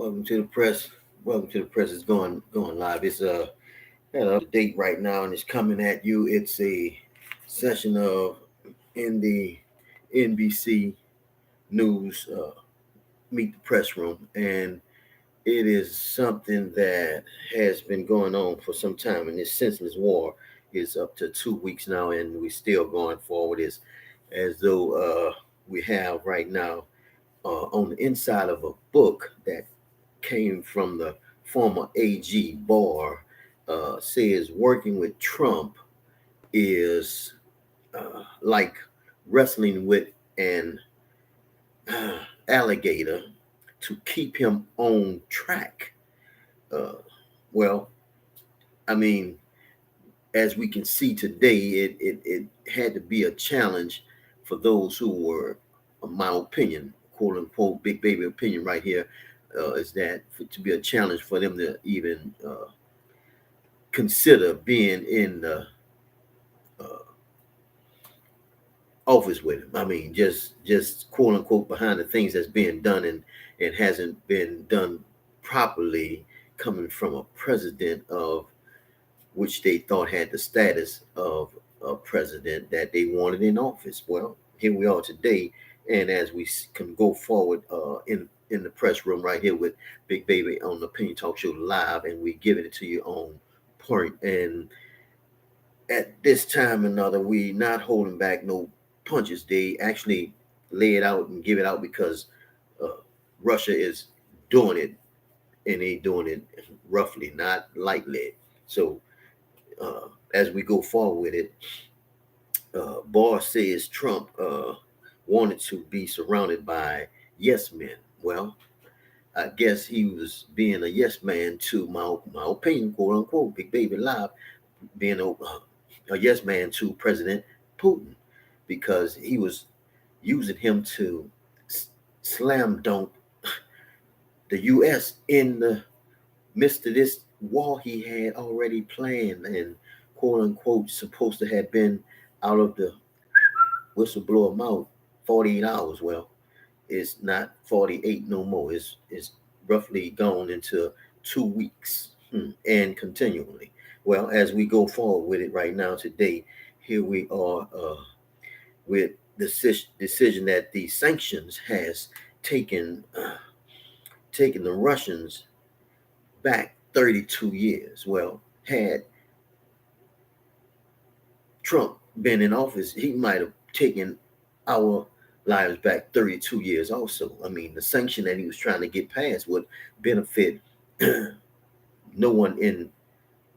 Welcome to the press. Welcome to the press. It's going live. It's at a date right now, and it's coming at you. It's a session of in the NBC News Meet the Press Room, and it is something that has been going on for some time. And this senseless war is up to 2 weeks now, and we're still going forward. As though we have right now on the inside of a book that came from the former AG Barr, says working with Trump is like wrestling with an alligator to keep him on track. Uh, well, I mean, as we can see today, it had to be a challenge for those who were, in my opinion, quote unquote, big baby opinion right here, is that to be a challenge for them to even consider being in the uh, office with him. I mean, just quote unquote behind the things that's being done and it hasn't been done properly, coming from a president of which they thought had the status of a president that they wanted in office. Well, here we are today, and as we can go forward in the press room right here with Big Baby on the Opinion Talk Show live, and we giving it to you on point. And at this time or another, we not holding back no punches. They actually lay it out and give it out because uh, Russia is doing it, and they doing it roughly, not lightly. So as we go forward with it, Barr says Trump wanted to be surrounded by yes men. Well, I guess he was being a yes man to my opinion, quote unquote, Big Baby Live, being a yes man to President Putin because he was using him to slam dunk the U.S. in the midst of this war he had already planned and quote unquote supposed to have been out of the whistleblower mouth 48 hours. Well, it's not 48 no more. It's roughly gone into 2 weeks and continually. Well, as we go forward with it right now today, here we are with the decision that the sanctions has taken taken the Russians back 32 years. Well, had Trump been in office, he might have taken our lives back 32 years also. I mean, the sanction that he was trying to get passed would benefit no one in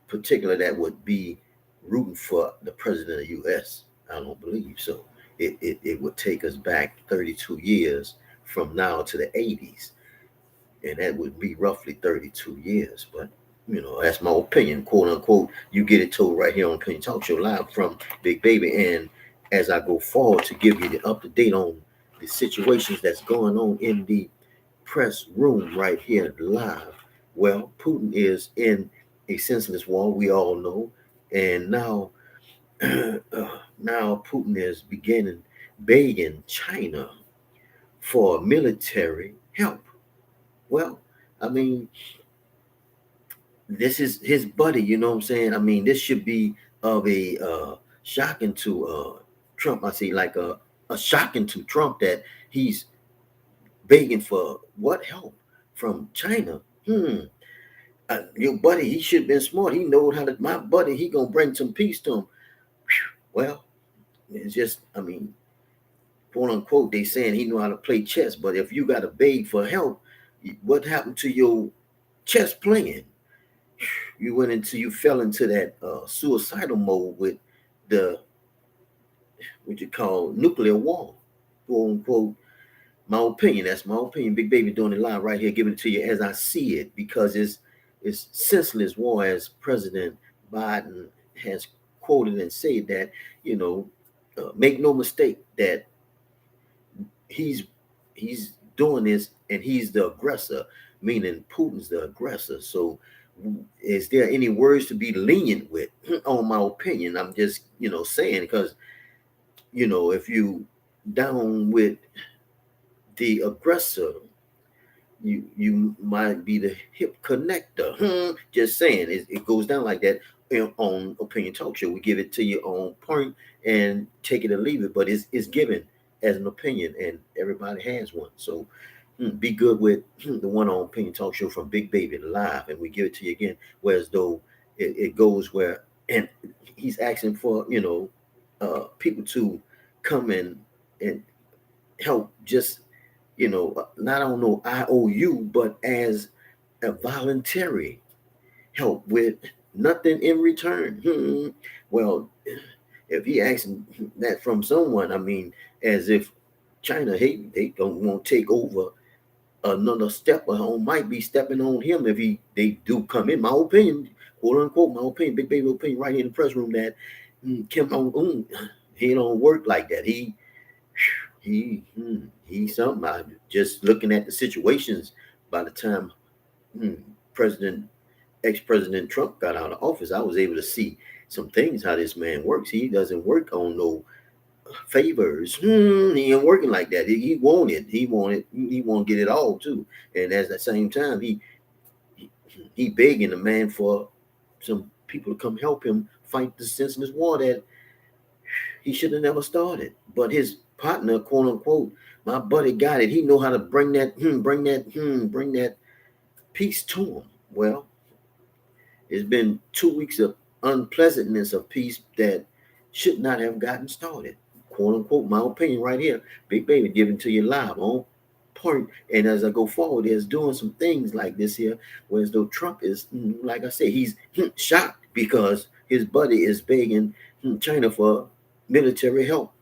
particular that would be rooting for the president of the U.S. I don't believe so. It would take us back 32 years from now to the 80s, and that would be roughly 32 years. But that's my opinion, quote unquote. You get it told right here on Opinion Talk Show live from Big Baby. And as I go forward to give you the up to date on the situations that's going on in the press room right here live. Well, Putin is in a senseless war, we all know, and now now Putin is beginning begging China for military help. Well, I mean, this is his buddy, you know what I'm saying? I mean, this should be of a shocking to Trump. I see like a shocking to Trump that he's begging for what help from China. Your buddy, he should have been smart. He knows how to. My buddy, he gonna bring some peace to him. Well, it's just, I mean, quote unquote, they saying he know how to play chess. But if you got to beg for help, what happened to your chess playing? You fell into that suicidal mode with the what you call nuclear war, quote unquote. My opinion, that's my opinion. Big Baby doing it live right here, giving it to you as I see it, because it's senseless war, as President Biden has quoted and said that, make no mistake that he's doing this and he's the aggressor, meaning Putin's the aggressor. So is there any words to be lenient with on my opinion? I'm just saying, because if you down with the aggressor, you might be the hip connector. Just saying, it goes down like that on Opinion Talk Show. We give it to you on point and take it or leave it, but it's given as an opinion, and everybody has one. So be good with the one on Opinion Talk Show from Big Baby live, and we give it to you again. Whereas though it goes where, and he's asking for people to come in and help, just not on no IOU, but as a voluntary help with nothing in return. Well, if he asking that from someone, I mean, as if China, they don't want to take over another step on, might be stepping on him if they do come in. My opinion, quote unquote, my opinion, Big Baby opinion, right here in the press room, that Kim Jong Un, he don't work like that. He's something. I just looking at the situations by the time President ex-President Trump got out of office, I was able to see some things how this man works. He doesn't work on no favors. He ain't working like that. He want it. He want to get it all too. And at the same time, he begging the man for some people to come help him fight the senseless war that he should have never started. But his partner, quote unquote, my buddy got it. He know how to bring that peace to him. Well, it's been 2 weeks of unpleasantness of peace that should not have gotten started. Quote unquote, my opinion right here. Big Baby giving to you live on point. And as I go forward, is doing some things like this here, whereas though Trump is, like I say, he's shocked because his buddy is begging China for military help.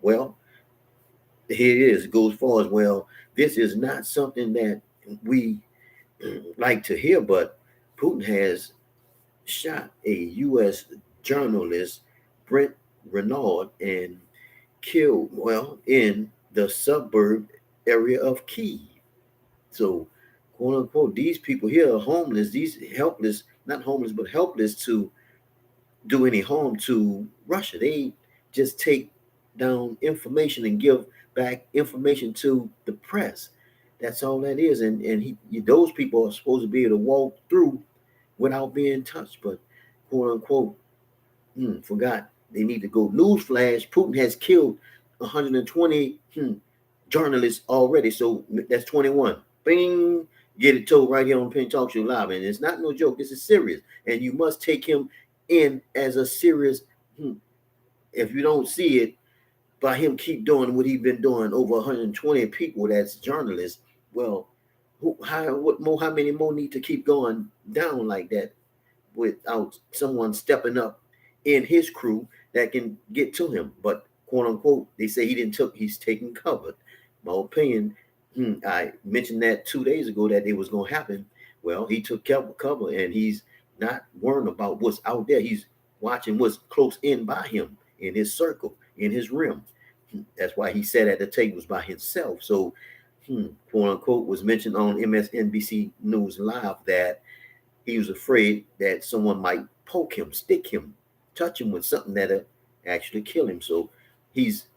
Well, here it is. It goes far as well. This is not something that we like to hear, but Putin has shot a U.S. journalist, Brent Renaud, and killed, well, in the suburb area of Kiev. So, quote unquote, these people here are homeless, these helpless, not homeless, but helpless to do any harm to Russia. They just take down information and give back information to the press. That's all that is. And those people are supposed to be able to walk through without being touched. But quote unquote, forgot they need to go. Newsflash: Putin has killed 120 journalists already. So that's 21. Bing, get it told right here on Penn Talk Show Live. And it's not no joke. This is serious. And you must take him in as a serious. If you don't see it, by him keep doing what he's been doing, over 120 people that's journalists, well, how many more need to keep going down like that without someone stepping up in his crew that can get to him? But quote unquote, they say he's taking cover. My opinion, I mentioned that 2 days ago that it was going to happen. Well, he took cover, and he's not worrying about what's out there. He's watching what's close in by him, in his circle, in his rim. That's why he sat at the tables by himself. So, quote unquote, was mentioned on MSNBC News Live that he was afraid that someone might poke him, stick him, touch him with something that'll actually kill him. So he's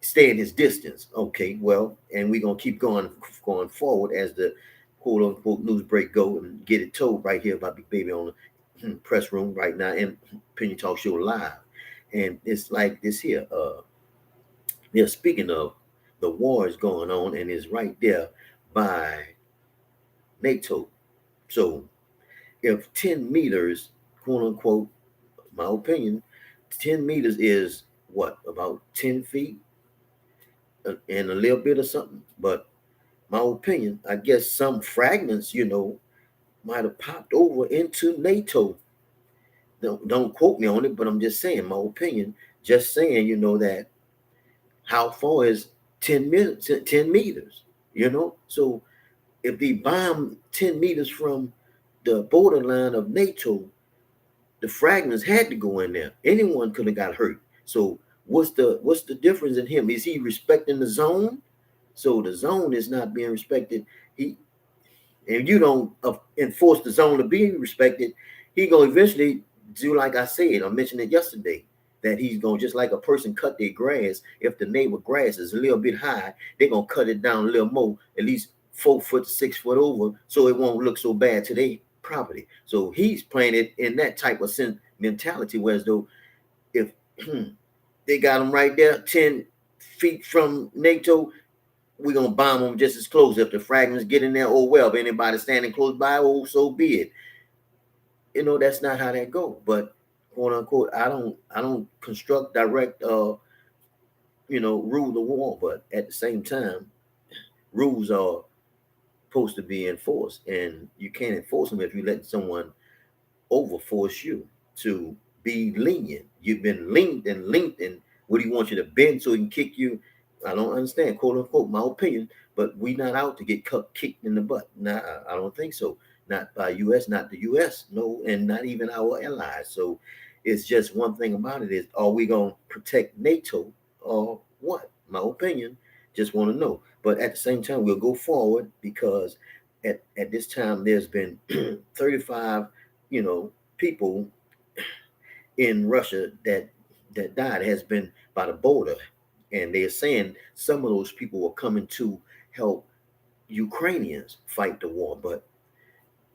staying his distance. Okay, well, and we're gonna keep going forward as the quote unquote news break go, and get it told right here by Big Baby on the press room right now and Opinion Talk Show Live. And it's like this here. They're speaking of the war is going on and is right there by NATO. So if 10 meters, quote unquote, my opinion, 10 meters is what, about 10 feet and a little bit of something. But my opinion, I guess some fragments, might have popped over into NATO. Don't quote me on it, but I'm just saying my opinion, just saying, that how far is 10 meters, So if they bomb 10 meters from the borderline of NATO, the fragments had to go in there. Anyone could have got hurt. So what's the difference in him? Is he respecting the zone? So the zone is not being respected. And you don't enforce the zone to be respected, he gonna eventually do like I said. I mentioned it yesterday, that he's gonna, just like a person cut their grass. If the neighbor grass is a little bit high, they're gonna cut it down a little more, at least 4 foot, 6 foot over, so it won't look so bad to their property. So he's playing it in that type of mentality, whereas though if they got them right there, 10 feet from NATO, we're gonna bomb them just as close. If the fragments get in there, oh well. If anybody standing close by, oh so be it. That's not how that go. But quote unquote, I don't construct, direct, rule the war. But at the same time, rules are supposed to be enforced, and you can't enforce them if you let someone overforce you to be lenient. You've been linked, and what do you want you to bend so he can kick you? I don't understand, quote unquote, my opinion, but we not out to get kicked in the butt. Nah, I don't think so. Not by US, not the US, no, and not even our allies. So it's just one thing about it is, are we going to protect NATO or what? My opinion, just want to know. But at the same time, we'll go forward because at this time, there's been 35 people in Russia that died has been by the border, and they're saying some of those people were coming to help Ukrainians fight the war, but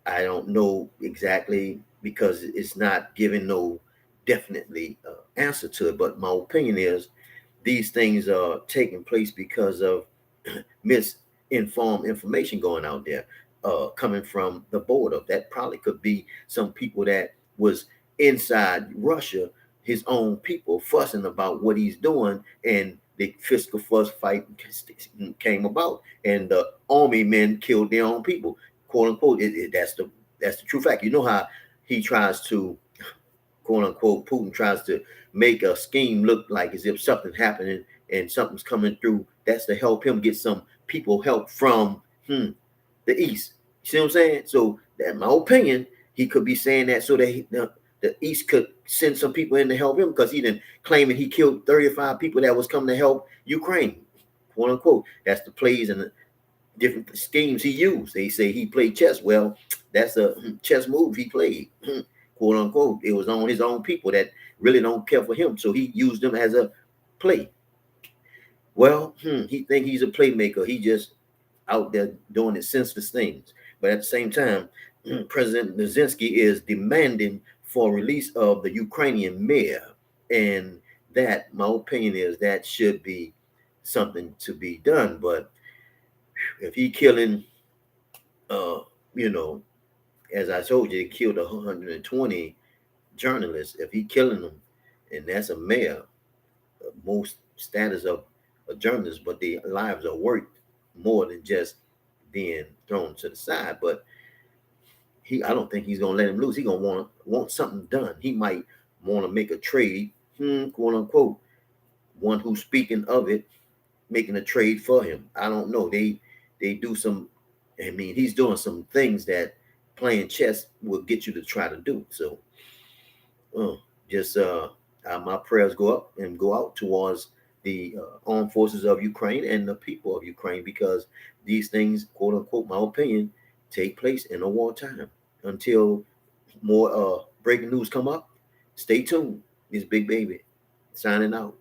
I don't know exactly because it's not giving no definitely answer to it. But my opinion is these things are taking place because of misinformed information going out there, coming from the border. That probably could be some people that was inside Russia, his own people, fussing about what he's doing, and the fiscal fuss fight came about, and the army men killed their own people, quote unquote. That's the true fact. You know how he tries to, quote unquote, Putin tries to make a scheme look like as if something happening and something's coming through. That's to help him get some people help from the East. You see what I'm saying? So, in my opinion, he could be saying that so that the East could send some people in to help him, because he didn't claiming he killed 35 people that was coming to help Ukraine, quote unquote. That's the plays and the different schemes he used. They say he played chess. Well, that's a chess move he played, quote unquote. It was on his own people that really don't care for him, so he used them as a play. Well, he think he's a playmaker. He just out there doing his senseless things. But at the same time, President Zelensky is demanding for release of the Ukrainian mayor, and that, my opinion is, that should be something to be done. But if he killing, uh, you know, as I told you, he killed 120 journalists. If he killing them, and that's a mayor, most status of a journalist, but their lives are worth more than just being thrown to the side. But I don't think he's gonna let him lose. He gonna want something done. He might want to make a trade, quote unquote. One who's speaking of it, making a trade for him. I don't know. They do some. I mean, he's doing some things that playing chess will get you to try to do. So, just my prayers go up and go out towards the armed forces of Ukraine and the people of Ukraine, because these things, quote unquote, my opinion, take place in a wartime. Until more breaking news come up, stay tuned. This Big Baby signing out.